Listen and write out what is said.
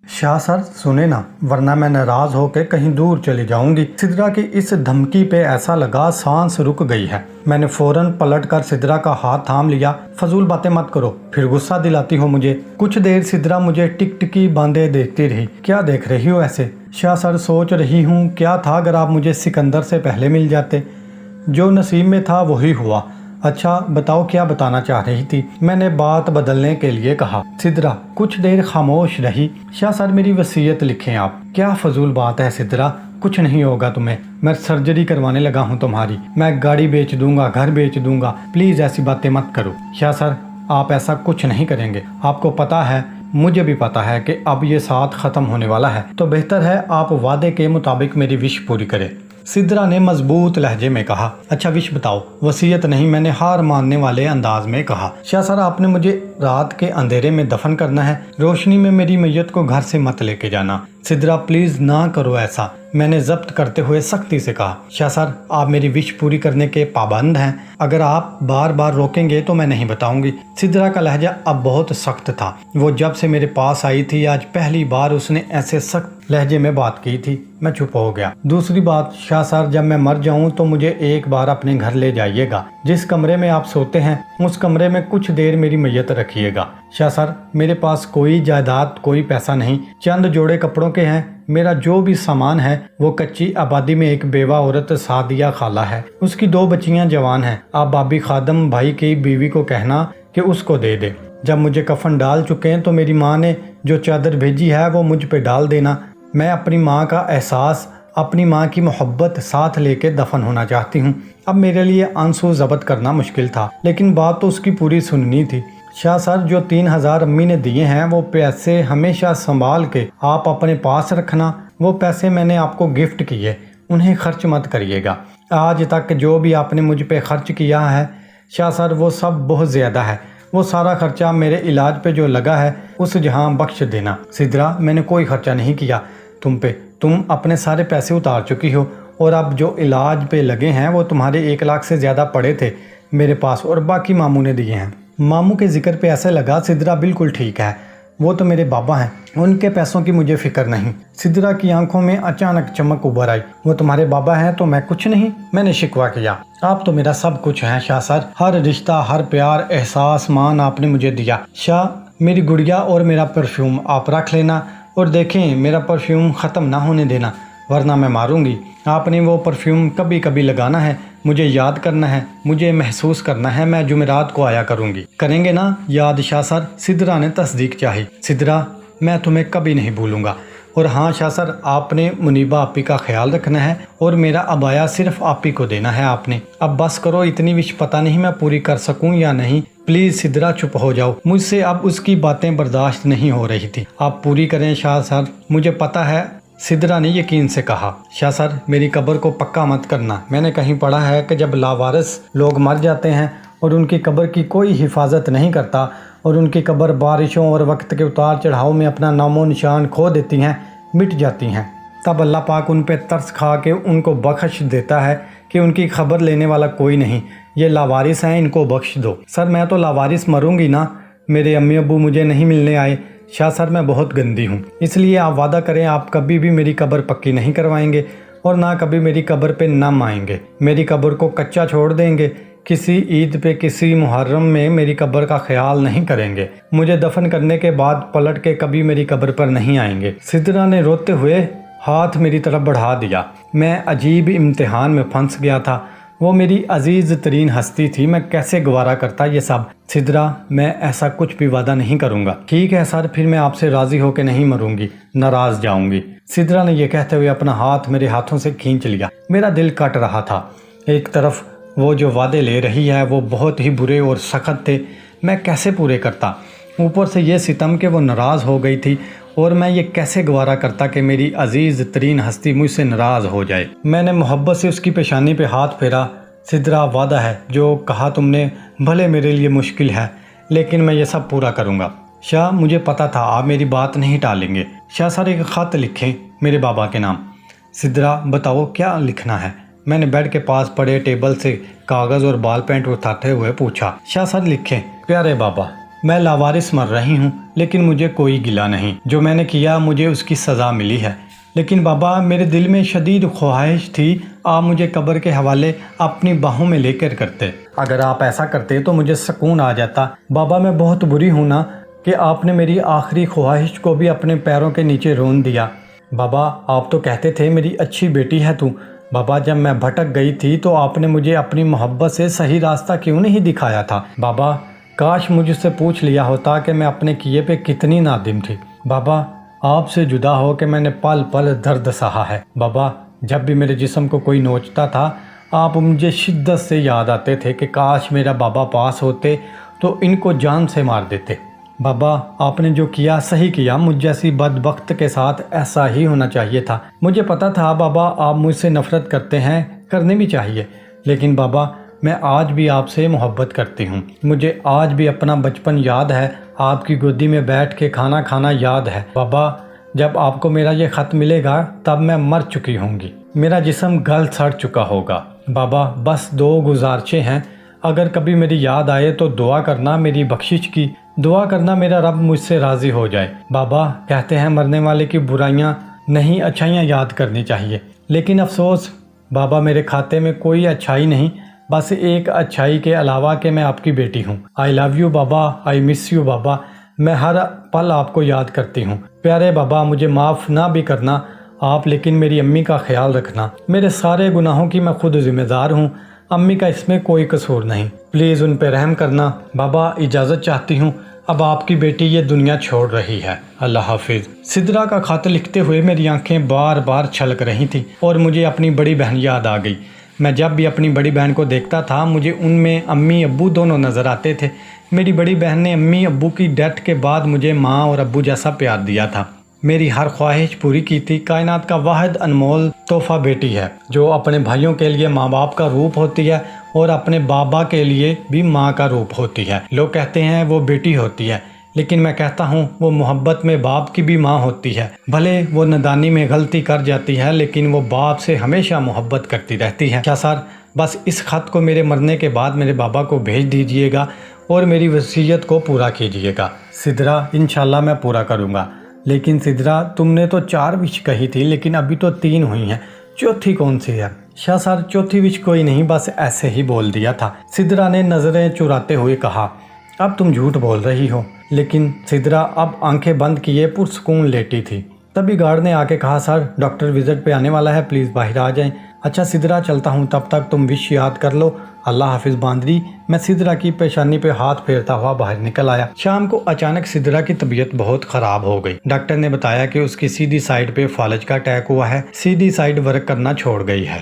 Shah sir सुने ना, वरना मैं नाराज होकर कहीं दूर चली जाऊंगी। सिद्रा की इस धमकी पे ऐसा लगा सांस रुक गई है। मैंने फौरन पलटकर सिद्रा का हाथ थाम लिया। फजूल बातें मत करो, फिर गुस्सा दिलाती हो मुझे। कुछ देर सिद्रा मुझे टिकटिकी बांधे देखती रही। क्या देख रही हो ऐसे? शाह सर सोच रही हूँ क्या था अगर आप मुझे सिकंदर से पहले मिल जाते। जो नसीब में था वही हुआ। अच्छा बताओ क्या बताना चाह रही थी? मैंने बात बदलने के लिए कहा। सिद्रा कुछ देर खामोश रही। शाह सर मेरी वसीयत लिखें आप। क्या फजूल बात है सिद्रा, कुछ नहीं होगा तुम्हें। मैं सर्जरी करवाने लगा हूँ तुम्हारी। मैं गाड़ी बेच दूंगा, घर बेच दूंगा। प्लीज ऐसी बातें मत करो। शाह सर आप ऐसा कुछ नहीं करेंगे। आपको पता है, मुझे भी पता है कि अब ये साथ खत्म होने वाला है, तो बेहतर है आप वादे के मुताबिक मेरी विश पूरी करें। सिद्रा ने मजबूत लहजे में कहा। अच्छा विश बताओ। वसीयत नहीं, मैंने हार मानने वाले अंदाज में कहा। शाह सर आपने मुझे रात के अंधेरे में दफन करना है। रोशनी में मेरी मैयत को घर से मत लेके जाना। सिद्रा प्लीज ना करो ऐसा, मैंने जब्त करते हुए सख्ती से कहा। शाह सर आप मेरी विश पूरी करने के पाबंद हैं। अगर आप बार बार रोकेंगे तो मैं नहीं बताऊंगी। सिद्रा का लहजा अब बहुत सख्त था। वो जब से मेरे पास आई थी आज पहली बार उसने ऐसे सख्त लहजे में बात की थी। मैं चुप हो गया। दूसरी बात शाह सर, जब मैं मर जाऊं तो मुझे एक बार अपने घर ले जाइएगा। जिस कमरे में आप सोते हैं उस कमरे में कुछ देर मेरी मैयत रखिएगा। शाह सर मेरे पास कोई जायदाद कोई पैसा नहीं, चंद जोड़े कपड़ों के हैं। मेरा जो भी सामान है वो कच्ची आबादी में एक बेवा औरत सादिया खाला है, उसकी 2 बच्चियां जवान हैं। आप बाबी खादम भाई की बीवी को कहना कि उसको दे दे। जब मुझे कफन डाल चुके हैं तो मेरी माँ ने जो चादर भेजी है वो मुझ पे डाल देना। मैं अपनी माँ का एहसास, अपनी माँ की मोहब्बत साथ लेके दफन होना चाहती हूँ। अब मेरे लिए आंसू जब्त करना मुश्किल था, लेकिन बात तो उसकी पूरी सुननी थी। शाह सर जो 3000 अम्मी ने दिए हैं वो पैसे हमेशा संभाल के आप अपने पास रखना। वो पैसे मैंने आपको गिफ्ट किए, उन्हें खर्च मत करिएगा। आज तक जो भी आपने मुझ पे खर्च किया है शाह सर वो सब बहुत ज़्यादा है। वो सारा खर्चा मेरे इलाज पे जो लगा है उस जहां बख्श देना। सिद्रा मैंने कोई खर्चा नहीं किया तुम पे। तुम अपने सारे पैसे उतार चुकी हो और अब जो इलाज पे लगे हैं वो तुम्हारे 1 लाख से ज़्यादा पड़े थे मेरे पास और बाकी मामू ने दिए हैं। मामू के जिक्र पे ऐसे लगा सिद्रा बिल्कुल ठीक है, वो तो मेरे बाबा हैं, उनके पैसों की मुझे फिक्र नहीं। सिद्रा की आंखों में अचानक चमक उभर आई। वो तुम्हारे बाबा हैं तो मैं कुछ नहीं? मैंने शिकवा किया। आप तो मेरा सब कुछ हैं शाह सर, हर रिश्ता, हर प्यार, एहसास, मान आपने मुझे दिया। शाह मेरी गुड़िया और मेरा परफ्यूम आप रख लेना और देखें मेरा परफ्यूम ख़त्म ना होने देना, वरना मैं मारूंगी। आपने वो परफ्यूम कभी कभी लगाना है, मुझे याद करना है, मुझे महसूस करना है। मैं जुमेरात को आया करूंगी। करेंगे ना याद शाह सर? सिद्रा ने तस्दीक चाही। सिद्रा मैं तुम्हें कभी नहीं भूलूंगा। और हाँ शाह सर आपने मुनीबा आपी का ख्याल रखना है और मेरा अबाया सिर्फ आपी को देना है आपने। अब बस करो, इतनी विश पता नहीं मैं पूरी कर सकूं या नहीं। प्लीज सिद्रा चुप हो जाओ, मुझसे अब उसकी बातें बर्दाश्त नहीं हो रही थी। आप पूरी करें शाह सर, मुझे पता है। सिद्रा ने यकीन से कहा। शाह सर मेरी कब्र को पक्का मत करना। मैंने कहीं पढ़ा है कि जब लावारिस लोग मर जाते हैं और उनकी कब्र की कोई हिफाजत नहीं करता और उनकी कब्र बारिशों और वक्त के उतार चढ़ाव में अपना नामो निशान खो देती हैं, मिट जाती हैं, तब अल्लाह पाक उन पे तरस खा के उनको बख्श देता है कि उनकी खबर लेने वाला कोई नहीं, ये लावारिस हैं, इनको बख्श दो। सर मैं तो लावारिस मरूंगी ना, मेरे अम्मी अब्बू मुझे नहीं मिलने आए। शाह सर मैं बहुत गंदी हूँ, इसलिए आप वादा करें आप कभी भी मेरी कब्र पक्की नहीं करवाएंगे और ना कभी मेरी कब्र पे नम आएंगे। मेरी कब्र को कच्चा छोड़ देंगे। किसी ईद पे, किसी मुहर्रम में मेरी कब्र का ख्याल नहीं करेंगे। मुझे दफन करने के बाद पलट के कभी मेरी कब्र पर नहीं आएंगे। सिद्रा ने रोते हुए हाथ मेरी तरफ बढ़ा दिया। मैं अजीब इम्तिहान में फंस गया था। वो मेरी अजीज तरीन हस्ती थी, मैं कैसे गवारा करता ये सब। सिद्रा मैं ऐसा कुछ भी वादा नहीं करूंगा। ठीक है सर, फिर मैं आपसे राजी होकर नहीं मरूंगी, नाराज जाऊंगी। सिद्रा ने यह कहते हुए अपना हाथ मेरे हाथों से खींच लिया। मेरा दिल कट रहा था। एक तरफ वो जो वादे ले रही है वो बहुत ही बुरे और सख्त थे, मैं कैसे पूरे करता। ऊपर से ये सितम कि वो नाराज़ हो गई थी और मैं ये कैसे गवारा करता कि मेरी अजीज़ तरीन हस्ती मुझसे नाराज़ हो जाए। मैंने मोहब्बत से उसकी पेशानी पे हाथ फेरा। सिद्रा वादा है, जो कहा तुमने भले मेरे लिए मुश्किल है लेकिन मैं ये सब पूरा करूँगा। शाह मुझे पता था आप मेरी बात नहीं टालेंगे। शाह सर एक ख़त लिखें मेरे बाबा के नाम। सिद्रा बताओ क्या लिखना है? मैंने बेड के पास पड़े टेबल से कागज़ और बाल पेंट उठाते हुए पूछा। शाह सर लिखें, प्यारे बाबा میں لاوارث مر رہی ہوں لیکن مجھے کوئی گلہ نہیں، جو میں نے کیا مجھے اس کی سزا ملی ہے۔ لیکن بابا میرے دل میں شدید خواہش تھی آپ مجھے قبر کے حوالے اپنی باہوں میں لے کر کرتے، اگر آپ ایسا کرتے تو مجھے سکون آ جاتا۔ بابا میں بہت بری ہوں نا کہ آپ نے میری آخری خواہش کو بھی اپنے پیروں کے نیچے رون دیا۔ بابا آپ تو کہتے تھے میری اچھی بیٹی ہے تو۔ بابا جب میں بھٹک گئی تھی تو آپ نے مجھے اپنی محبت سے صحیح راستہ کیوں نہیں دکھایا تھا؟ بابا کاش مجھ سے پوچھ لیا ہوتا کہ میں اپنے کیے پہ کتنی نادم تھی۔ بابا آپ سے جدا ہو کے میں نے پل پل درد سہا ہے۔ بابا جب بھی میرے جسم کو کوئی نوچتا تھا آپ مجھے شدت سے یاد آتے تھے کہ کاش میرا بابا پاس ہوتے تو ان کو جان سے مار دیتے۔ بابا آپ نے جو کیا صحیح کیا، مجھ جیسی بدبخت کے ساتھ ایسا ہی ہونا چاہیے تھا۔ مجھے پتا تھا بابا آپ مجھ سے نفرت کرتے ہیں، کرنے بھی چاہیے، لیکن بابا میں آج بھی آپ سے محبت کرتی ہوں۔ مجھے آج بھی اپنا بچپن یاد ہے، آپ کی گودی میں بیٹھ کے کھانا کھانا یاد ہے۔ بابا جب آپ کو میرا یہ خط ملے گا تب میں مر چکی ہوں گی، میرا جسم گل سڑ چکا ہوگا۔ بابا بس 2 گزارشیں ہیں، اگر کبھی میری یاد آئے تو دعا کرنا میری بخشش کی، دعا کرنا میرا رب مجھ سے راضی ہو جائے۔ بابا کہتے ہیں مرنے والے کی برائیاں نہیں اچھائیاں یاد کرنی چاہیے، لیکن افسوس بابا میرے کھاتے میں کوئی اچھائی نہیں، بس ایک اچھائی کے علاوہ کہ میں آپ کی بیٹی ہوں۔ آئی لو یو بابا، آئی مس یو بابا، میں ہر پل آپ کو یاد کرتی ہوں۔ پیارے بابا مجھے معاف نہ بھی کرنا آپ، لیکن میری امی کا خیال رکھنا، میرے سارے گناہوں کی میں خود ذمہ دار ہوں، امی کا اس میں کوئی قصور نہیں، پلیز ان پہ رحم کرنا۔ بابا اجازت چاہتی ہوں، اب آپ کی بیٹی یہ دنیا چھوڑ رہی ہے، اللہ حافظ۔ سدرا کا خط لکھتے ہوئے میری آنکھیں بار بار چھلک رہی تھیں اور مجھے اپنی بڑی بہن یاد آ گئی۔ میں جب بھی اپنی بڑی بہن کو دیکھتا تھا مجھے ان میں امی ابو دونوں نظر آتے تھے۔ میری بڑی بہن نے امی ابو کی ڈیتھ کے بعد مجھے ماں اور ابو جیسا پیار دیا تھا، میری ہر خواہش پوری کی تھی۔ کائنات کا واحد انمول تحفہ بیٹی ہے، جو اپنے بھائیوں کے لیے ماں باپ کا روپ ہوتی ہے اور اپنے بابا کے لیے بھی ماں کا روپ ہوتی ہے۔ لوگ کہتے ہیں وہ بیٹی ہوتی ہے، لیکن میں کہتا ہوں وہ محبت میں باپ کی بھی ماں ہوتی ہے۔ بھلے وہ نادانی میں غلطی کر جاتی ہے لیکن وہ باپ سے ہمیشہ محبت کرتی رہتی ہے۔ کیا سر بس اس خط کو میرے مرنے کے بعد میرے بابا کو بھیج دیجئے گا اور میری وصیت کو پورا کیجئے گا۔ سدرا انشاءاللہ میں پورا کروں گا۔ لیکن سدرا تم نے تو 4 وش کہی تھی لیکن ابھی تو 3 ہوئی ہیں، چوتھی کون سی ہے؟ شاہ سر چوتھی وش کوئی نہیں، بس ایسے ہی بول دیا تھا، سدرا نے نظریں چراتے ہوئے کہا۔ اب تم جھوٹ بول رہی ہو۔ لیکن سدرا اب آنکھیں بند کیے پرسکون لیٹی تھی۔ تبھی گارڈ نے آ کے کہا سر ڈاکٹر وزٹ پہ آنے والا ہے، پلیز باہر آ جائیں۔ اچھا سدرا چلتا ہوں، تب تک تم وش یاد کر لو، اللہ حافظ باندری۔ میں سدرا کی پیشانی پہ ہاتھ پھیرتا ہوا باہر نکل آیا۔ شام کو اچانک سدرا کی طبیعت بہت خراب ہو گئی۔ ڈاکٹر نے بتایا کہ اس کی سیدھی سائیڈ پہ فالج کا اٹیک ہوا ہے، سیدھی سائیڈ ورک کرنا چھوڑ گئی ہے۔